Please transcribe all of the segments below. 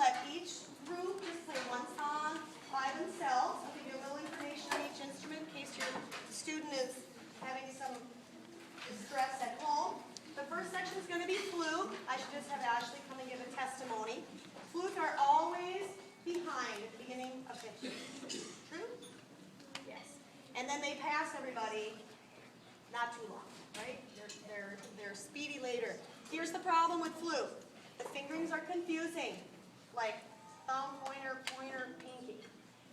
let each group just play one song by themselves. I'll give you a little information on each instrument in case your student is having some distress at home. The first section is going to be flute. I should just have Ashley come and give a testimony. Flutes are always behind at the beginning of fifth grade. True? Yes. And then they pass everybody not too long, right? They're speedy later. Here's the problem with flute. The fingerings are confusing, like thumb, pointer, pinky.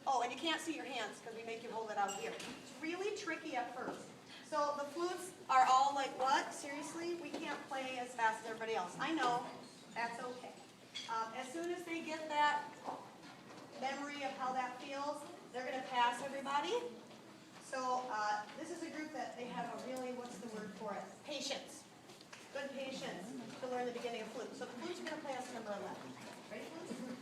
Oh, and you can't see your hands because we make you hold it out here. It's really tricky at first. So the flutes are all like, what? Seriously? We can't play as fast as everybody else. I know. That's okay. As soon as they get that memory of how that feels, they're going to pass everybody. So this is a group that they have a really, what's the word for it? Patience. Good patience to learn the beginning of flute. So the flute's going to play us number 11. Ready, flute?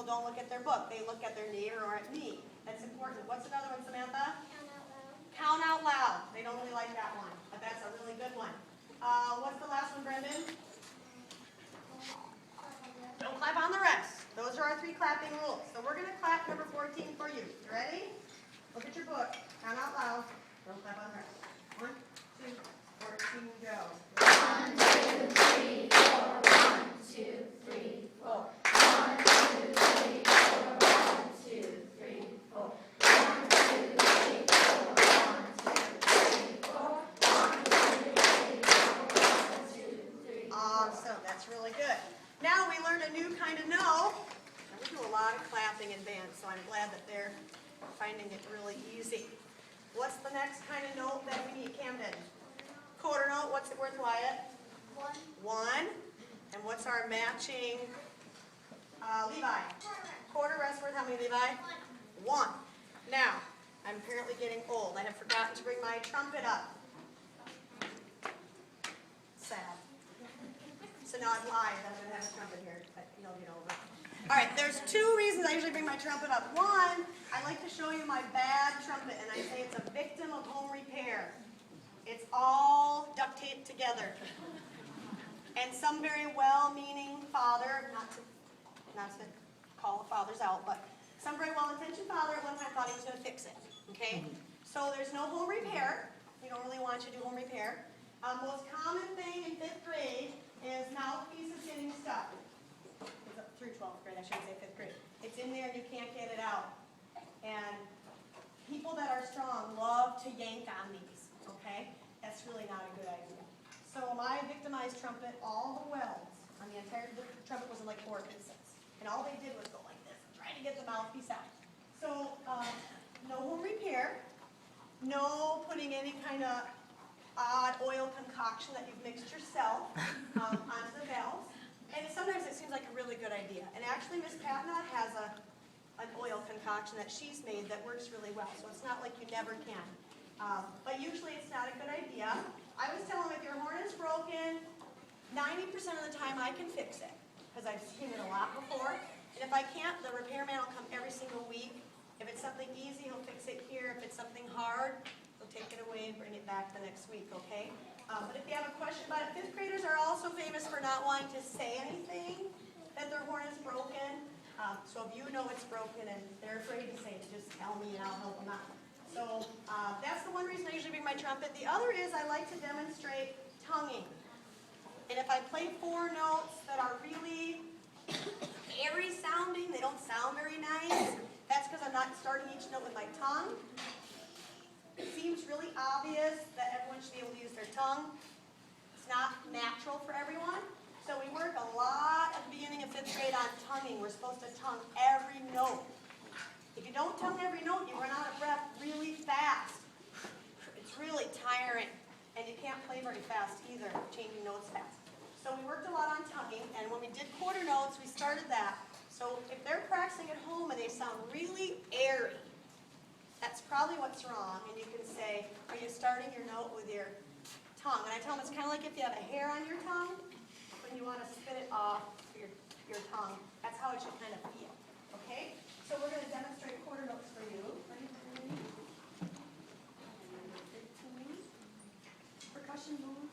Don't look at their book. They look at their neighbor or at me. That's important. What's another one, Samantha? Count out loud. Count out loud. They don't really like that one, but that's a really good one. What's the last one, Brendan? Don't clap on the rest. Those are our 3 clapping rules. So we're going to clap number 14 for you. You ready? Look at your book. Count out loud. Don't clap on the rest. 1, 2, 14, go. 1, 2, 3, 4. 1, 2, 3, 4. 1, 2, 3, 4. 1, 2, 3, 4. 1, 2, 3, 4. 1, 2, 3, 4. 1, 2, 3, 4. 1, 2, 3. Awesome. That's really good. Now we learned a new kind of note. We do a lot of clapping in band, so I'm glad that they're finding it really easy. What's the next kind of note that we need, Camden? Quarter note. What's it worth, Wyatt? 1. 1. And what's our matching Levi? Quarter rest worth how many, Levi? 1. Now, I'm apparently getting old. I have forgotten to bring my trumpet up. Sad. So now I'm live. I'm going to have a trumpet here, but you'll get over it. All right, there's 2 reasons I usually bring my trumpet up. 1, I like to show you my bad trumpet, and I say it's a victim of home repair. It's all duct taped together. And some very well-meaning father, not to call the fathers out, but some very well-intentioned father at one time thought he was going to fix it. Okay? So there's no home repair. We don't really want you to do home repair. Most common thing in 5th grade is mouthpieces getting stuck. It's up through 12th grade, I shouldn't say 5th grade. It's in there and you can't get it out. And people that are strong love to yank on these, okay? That's really not a good idea. So my victimized trumpet, all the welds on the entire trumpet was in like 4 pieces. And all they did was go like this, trying to get the mouthpiece out. So no home repair, no putting any kind of odd oil concoction that you've mixed yourself onto the valves. And sometimes it seems like a really good idea. And actually Miss Patnott has an oil concoction that she's made that works really well. So it's not like you never can. But usually it's not a good idea. I was telling them if your horn is broken, 90% of the time I can fix it. Because I've seen it a lot before. And if I can't, the repairman will come every single week. If it's something easy, he'll fix it here. If it's something hard, he'll take it away and bring it back the next week, okay? But if you have a question about it, 5th graders are also famous for not wanting to say anything that their horn is broken. So if you know it's broken and they're afraid to say it, just tell me and I'll help them out. So that's the one reason I usually bring my trumpet. The other is I like to demonstrate tonguing. And if I play 4 notes that are really airy sounding, they don't sound very nice, that's because I'm not starting each note with my tongue. It seems really obvious that everyone should be able to use their tongue. It's not natural for everyone. So we work a lot at the beginning of 5th grade on tonguing. We're supposed to tongue every note. If you don't tongue every note, you run out of breath really fast. It's really tiring. And you can't play very fast either, changing notes fast. So we worked a lot on tonguing, and when we did quarter notes, we started that. So if they're practicing at home and they sound really airy, that's probably what's wrong. And you can say, are you starting your note with your tongue? And I tell them it's kind of like if you have a hair on your tongue, when you want to spit it off your tongue. That's how it should kind of feel. Okay? So we're going to demonstrate quarter notes for you. Ready? 15. Percussion move.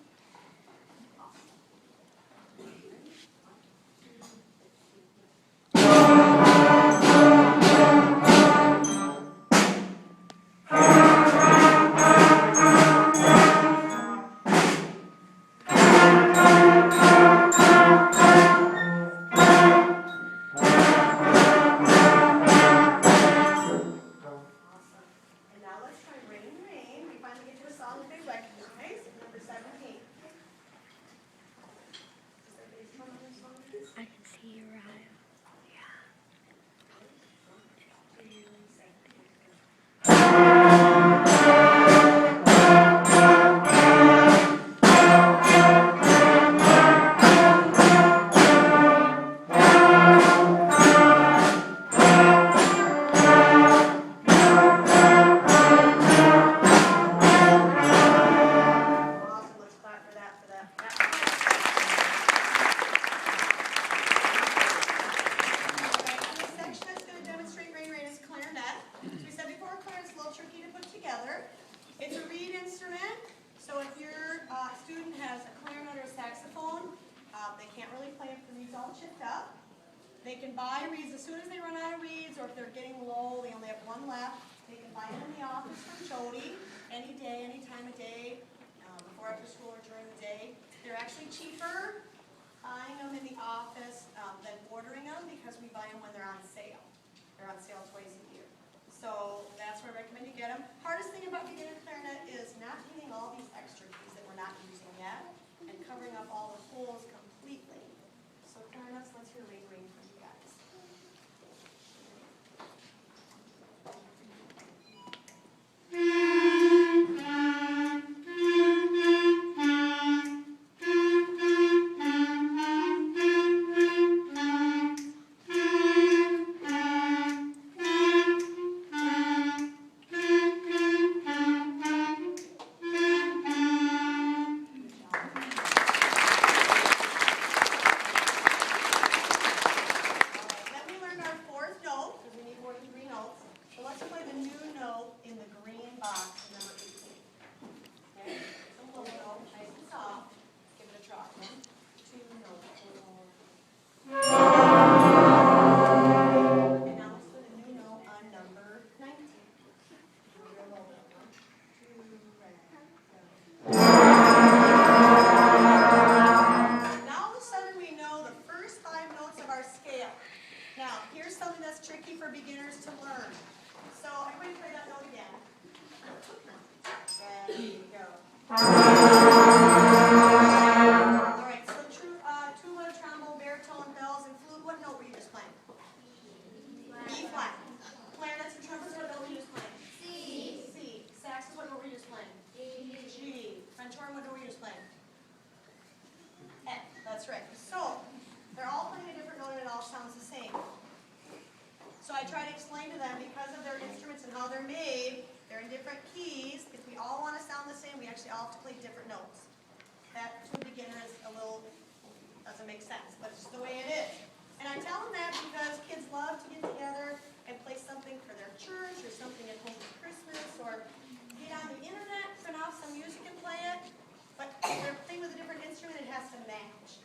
Awesome. And now let's try Rain, Rain. We finally get to a song that they recognize. Number 17. I can see Uriah. Awesome. Let's clap for that. Okay, this section that's going to demonstrate Rain, Rain is clarinet. So we said before, clarinet's a little tricky to put together. It's a reed instrument. So if your student has a clarinet or a saxophone, they can't really play if the reeds all chipped up. They can buy reeds as soon as they run out of reeds, or if they're getting low, they only have 1 left. They can buy them in the office from Jody any day, any time of day, before after school or during the day. They're actually cheaper buying them in the office than ordering them because we buy them when they're on sale. They're on sale twice a year. So that's where I recommend you get them. Hardest thing about beginner clarinet is not getting all these extra keys that we're not using yet and covering up all the holes completely. So clarinets, let's hear Rain, Rain from you guys. Then we learned our 4th note, because we need more than 3 notes. So let's play the new note in the green box, number 18. Okay? It's a low note, nice and soft. Give it a try. 1, 2 notes. And now let's play the new note on number 19. Real low note. 1, 2, right. Now all of a sudden we know the first 5 notes of our scale. Now, here's something that's tricky for beginners to learn. So everybody play that note again. There you go. All right, so tuba, trombone, baritone, bells, and flute, what note were you just playing? B flat. Clarinets and trumpets, what note were you just playing? C. Saxes, what note were you just playing? G. French horn, what note were you just playing? F. That's right. So they're all playing a different note and it all sounds the same. So I try to explain to them because of their instruments and how they're made, they're in different keys. If we all want to sound the same, we actually all have to play different notes. That to a beginner is a little, doesn't make sense, but it's just the way it is. And I tell them that because kids love to get together and play something for their church or something at home for Christmas or get on the internet, print off some music and play it. But if they're playing with a different instrument, it has to match.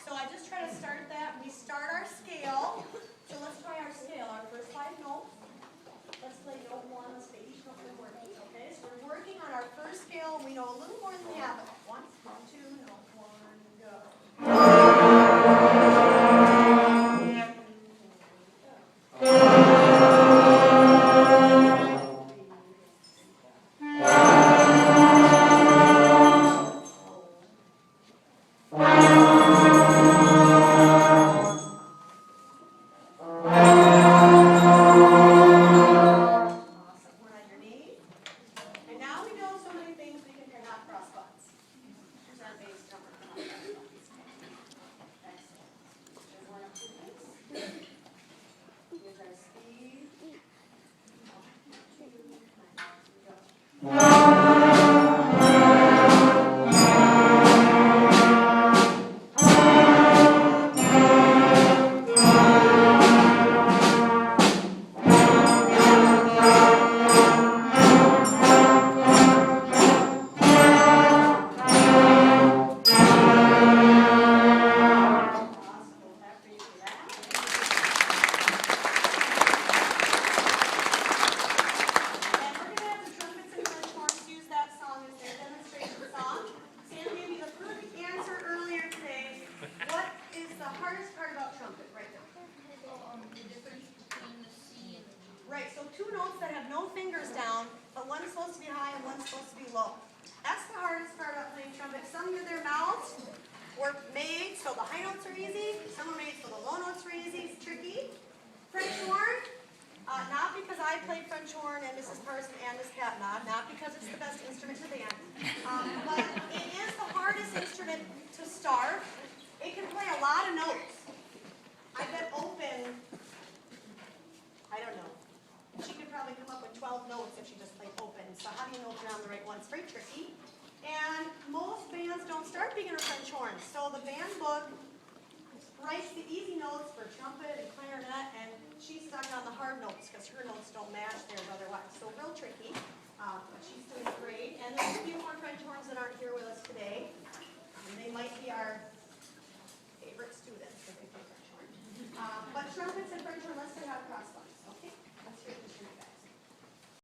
So I just try to start that. We start our scale. So let's try our scale. Our first 5 notes. Let's play note 1. Let's play each note we're working. Okay, so we're working on our first scale. We know a little more than the alphabet. 1, 2, note 1, go. hardest part about trumpet right now? The difference between the C and the G. Right, so two notes that have no fingers down, but one's supposed to be high and one's supposed to be low. That's the hardest part about playing trumpet. Some of their mouths were made so the high notes are easy. Some are made so the low notes are easy. It's tricky. French horn, not because I played French horn and Mrs. Parson and Miss Catnod, not because it's the best instrument in the band, but it is the hardest instrument to start. It can play a lot of notes. I bet open, I don't know. She could probably come up with 12 notes if she just played open. So how do you know if you're on the right one? It's very tricky. And most bands don't start beginner French horns. So the band book writes the easy notes for trumpet and clarinet, and she's stuck on the hard notes because her notes don't match.